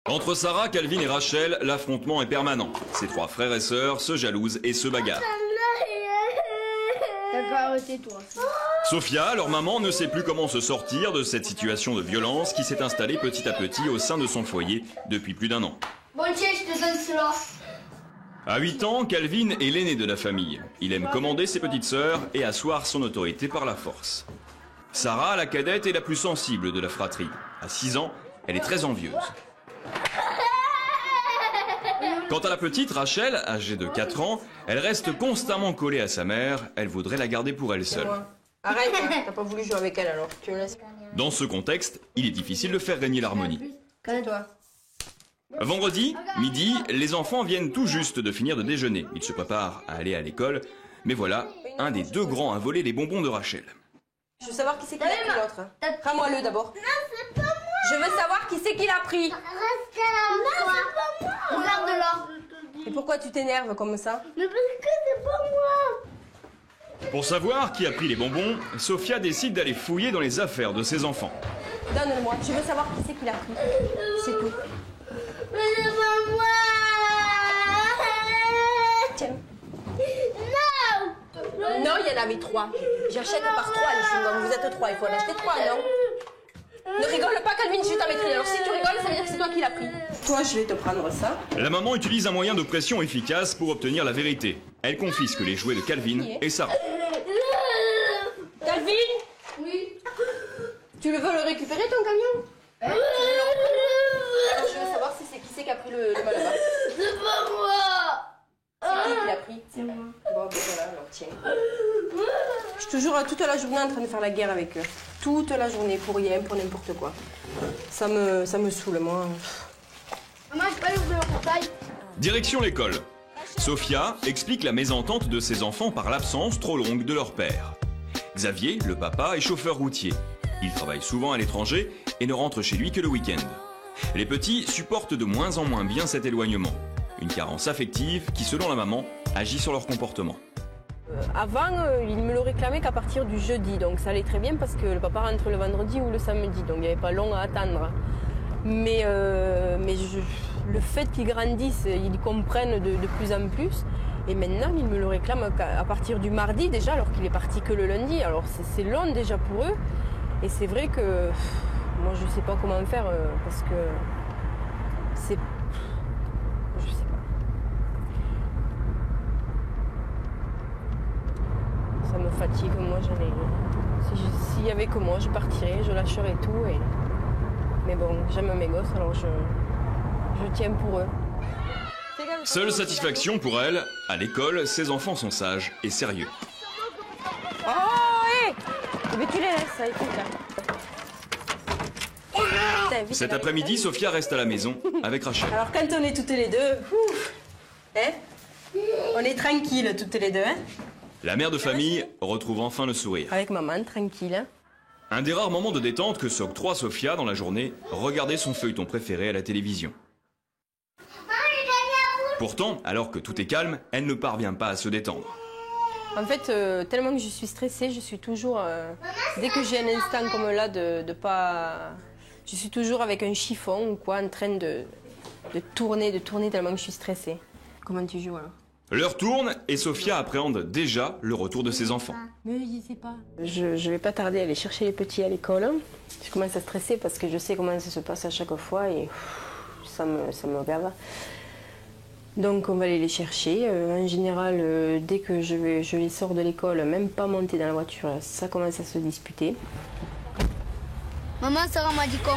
Entre Sarah, Calvin et Rachel, l'affrontement est permanent. Ces trois frères et sœurs se jalousent et se bagarrent. Sophia, leur maman, ne sait plus comment se sortir de cette situation de violence qui s'est installée petit à petit au sein de son foyer depuis plus d'1 an. Bon tiens, je te donne cela. À 8 ans, Calvin est l'aîné de la famille. Il aime commander ses petites sœurs et asseoir son autorité par la force. Sarah, la cadette, est la plus sensible de la fratrie. À 6 ans, elle est très envieuse. Quant à la petite, Rachel, âgée de 4 ans, elle reste constamment collée à sa mère. Elle voudrait la garder pour elle seule. Arrête, hein, t'as pas voulu jouer avec elle alors, tu me laisses. Dans ce contexte, il est difficile de faire régner l'harmonie. Calme-toi. Vendredi, midi, les enfants viennent tout juste de finir de déjeuner. Ils se préparent à aller à l'école. Mais voilà, un des deux grands a volé les bonbons de Rachel. Je veux savoir qui c'est qui l'a pris l'autre. Prends-moi-le d'abord. Non, c'est pas moi. Je veux savoir qui c'est qui l'a pris. Non, c'est pas moi. Regarde-la. Et pourquoi tu t'énerves comme ça? Mais parce que c'est pas moi. Pour savoir qui a pris les bonbons, Sophia décide d'aller fouiller dans les affaires de ses enfants. Donne-le-moi, je veux savoir qui c'est qui l'a pris. C'est tout. Mais c'est pas moi. Tiens. Non. Non, il y en avait 3. J'achète par 3 les chewing-gums. Vous êtes 3, il faut en acheter 3, non? Ne rigole pas, Calvin, je t'en mettrai. Alors si tu rigoles, ça veut dire que c'est toi qui l'as pris. Toi, je vais te prendre ça. La maman utilise un moyen de pression efficace pour obtenir la vérité. Elle confisque les jouets de Calvin et Sarah. Calvin? Oui. Tu veux le récupérer, ton camion? Alors, je veux savoir si c'est qui c'est qui a pris le malabar. C'est pas moi. C'est qui l'a pris? C'est moi. Bon, ben voilà, alors tiens. Je suis toujours toute la journée en train de faire la guerre avec eux. Toute la journée, pour rien, pour n'importe quoi. Ça me saoule, moi. Maman, je peux aller ouvrir le portail. Direction l'école. Sophia explique la mésentente de ses enfants par l'absence trop longue de leur père. Xavier, le papa, est chauffeur routier. Il travaille souvent à l'étranger et ne rentre chez lui que le week-end. Les petits supportent de moins en moins bien cet éloignement. Une carence affective qui, selon la maman, agit sur leur comportement. Avant, il me le réclamait qu'à partir du jeudi, donc ça allait très bien parce que le papa rentre le vendredi ou le samedi, donc il n'y avait pas long à attendre. Mais le fait qu'ils grandissent, ils comprennent de plus en plus. Et maintenant, ils me le réclament à partir du mardi déjà, alors qu'il est parti que le lundi. Alors c'est long déjà pour eux. Et c'est vrai que moi, je ne sais pas comment faire parce que c'est... Je sais pas. Ça me fatigue, moi j'en ai... S'il y avait que moi, je partirais, je lâcherais tout. Mais bon, j'aime mes gosses, alors je tiens pour eux. Seule satisfaction pour elle, à l'école, ses enfants sont sages et sérieux. Oh, hé mais tu les laisses, ça, écoute, là. Putain, vite, Cet après-midi, Sophia reste à la maison avec Rachel. Alors quand on est toutes les deux, on est tranquilles toutes les deux, hein. La mère de famille retrouve enfin le sourire. Avec maman, tranquille, hein. Un des rares moments de détente que s'octroie Sophia dans la journée, regarder son feuilleton préféré à la télévision. Pourtant, alors que tout est calme, elle ne parvient pas à se détendre. En fait, tellement que je suis stressée, je suis toujours... dès que j'ai un instant comme là de pas... Je suis toujours avec un chiffon ou quoi, en train de tourner tellement que je suis stressée. Comment tu joues alors? L'heure tourne et Sophia appréhende déjà le retour de ses enfants. Mais je sais pas. Je vais pas tarder à aller chercher les petits à l'école. Je commence à stresser parce que je sais comment ça se passe à chaque fois et ça me gave. Donc on va aller les chercher. En général, dès que je les sors de l'école, même pas monter dans la voiture, ça commence à se disputer. Maman, Sarah m'a dit quoi?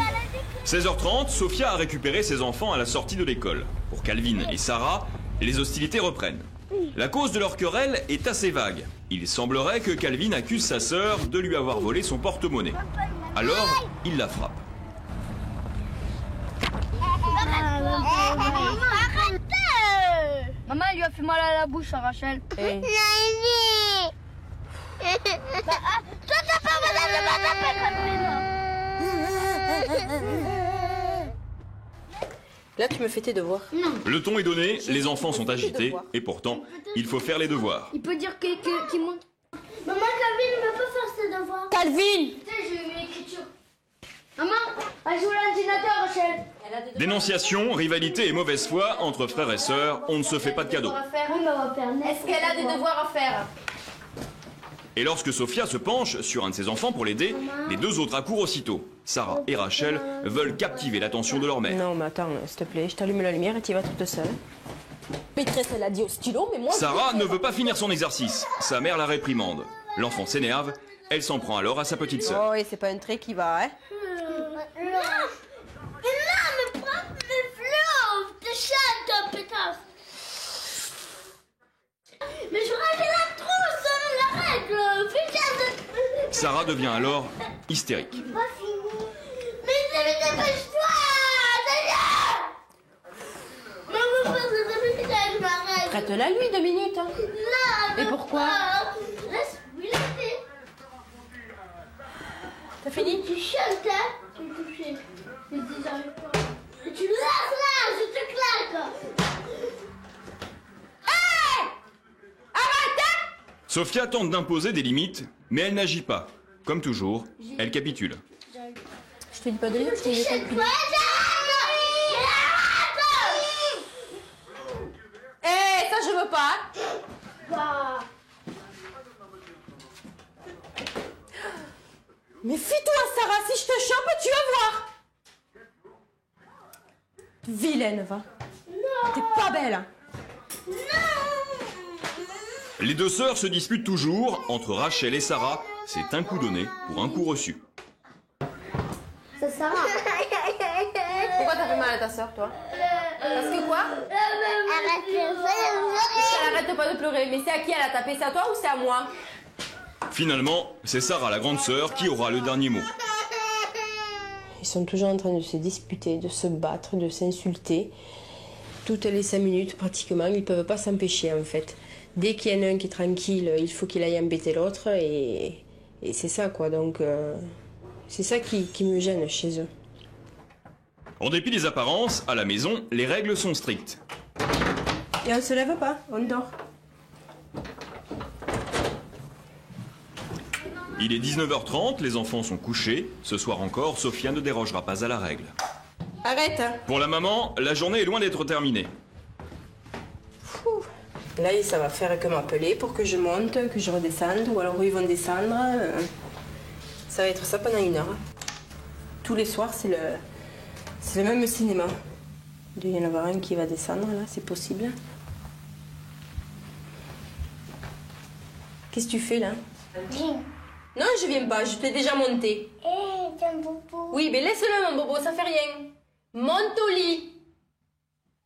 16h30, Sophia a récupéré ses enfants à la sortie de l'école. Pour Calvin et Sarah, les hostilités reprennent. La cause de leur querelle est assez vague. Il semblerait que Calvin accuse sa sœur de lui avoir volé son porte-monnaie. Alors, il la frappe. Maman, elle lui a fait mal à la bouche à Rachel. Hey. Toi, t'as pas mal à la Là, tu me fais tes devoirs. Non. Le ton est donné, les enfants sont agités, et pourtant, il faut faire les devoirs. Il peut dire qu'il monte. Maman, Calvin ne peut pas faire ses devoirs. Calvin! Tu sais, j'ai eu une écriture. Maman, elle joue à l'ordinateur, Rachel. Dénonciation, rivalité et mauvaise foi entre frères et sœurs, on ne se fait pas de cadeaux. Est-ce qu'elle a des devoirs à faire? Et lorsque Sophia se penche sur un de ses enfants pour l'aider, les deux autres accourent aussitôt. Sarah et Rachel veulent captiver l'attention de leur mère. Non, mais attends, s'il te plaît, je t'allume la lumière et tu y vas toute seule. Maîtresse, elle a dit au stylo, mais moi... Sarah ne veut pas finir son exercice. Sa mère la réprimande. L'enfant s'énerve, elle s'en prend alors à sa petite sœur. Oh, et c'est pas un trait qui va, hein? mais prends mes fleurs, te chante, pétasse. Mais je rêvais la trousse, la règle, putain de... Sarah devient alors hystérique. Pas fini. Mais dépêche-toi, d'ailleurs. Maman, je m'arrête. Prête-la lui 2 minutes, hein? Non, Et pourquoi? Laisse-lui laisser. T'as fini? Tu chantes, hein? Tu me touches. Je dis, j'arrive pas. Et tu laisses là, je te claque. Sophia tente d'imposer des limites, mais elle n'agit pas. Comme toujours, elle capitule. Je te dis pas de lire, je te dis pas de lire. Eh, ça je veux pas. Bah. Mais fuis-toi, Sarah, si je te chope, tu vas voir. Vilaine, va. Non. T'es pas belle. Non. Les deux sœurs se disputent toujours. Entre Rachel et Sarah, c'est un coup donné pour un coup reçu. C'est Sarah. Pourquoi t'as fait mal à ta sœur, toi? Parce que quoi? Arrête de Elle arrête pas de pleurer. Mais c'est à qui elle a tapé? C'est à toi ou c'est à moi? Finalement, c'est Sarah, la grande sœur, qui aura le dernier mot. Ils sont toujours en train de se disputer, de se battre, de s'insulter. Toutes les 5 minutes, pratiquement, ils peuvent pas s'empêcher, en fait. Dès qu'il y en a un qui est tranquille, il faut qu'il aille embêter l'autre. Et c'est ça, quoi. Donc, c'est ça qui me gêne chez eux. En dépit des apparences, à la maison, les règles sont strictes. Et on se lève pas, on dort. Il est 19h30, les enfants sont couchés. Ce soir encore, Sophia ne dérogera pas à la règle. Arrête! Pour la maman, la journée est loin d'être terminée. Là, ça va faire que m'appeler pour que je monte, que je redescende, ou alors ils vont descendre. Ça va être ça pendant 1 heure. Tous les soirs, c'est le même cinéma. Il y en avoir un qui va descendre, là, c'est possible. Qu'est-ce que tu fais, là? Viens. Non, je viens pas, je t'ai déjà monté. Hé, t'es un bobo. Oui, mais laisse-le, mon bobo, ça fait rien. Monte au lit.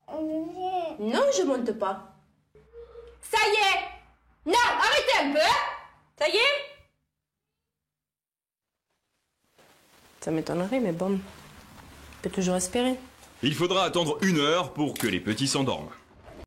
Viens. Non, je monte pas. Ça y est! Non, arrêtez un peu! Ça y est? Ça m'étonnerait, mais bon, on peut toujours espérer. Il faudra attendre 1 heure pour que les petits s'endorment.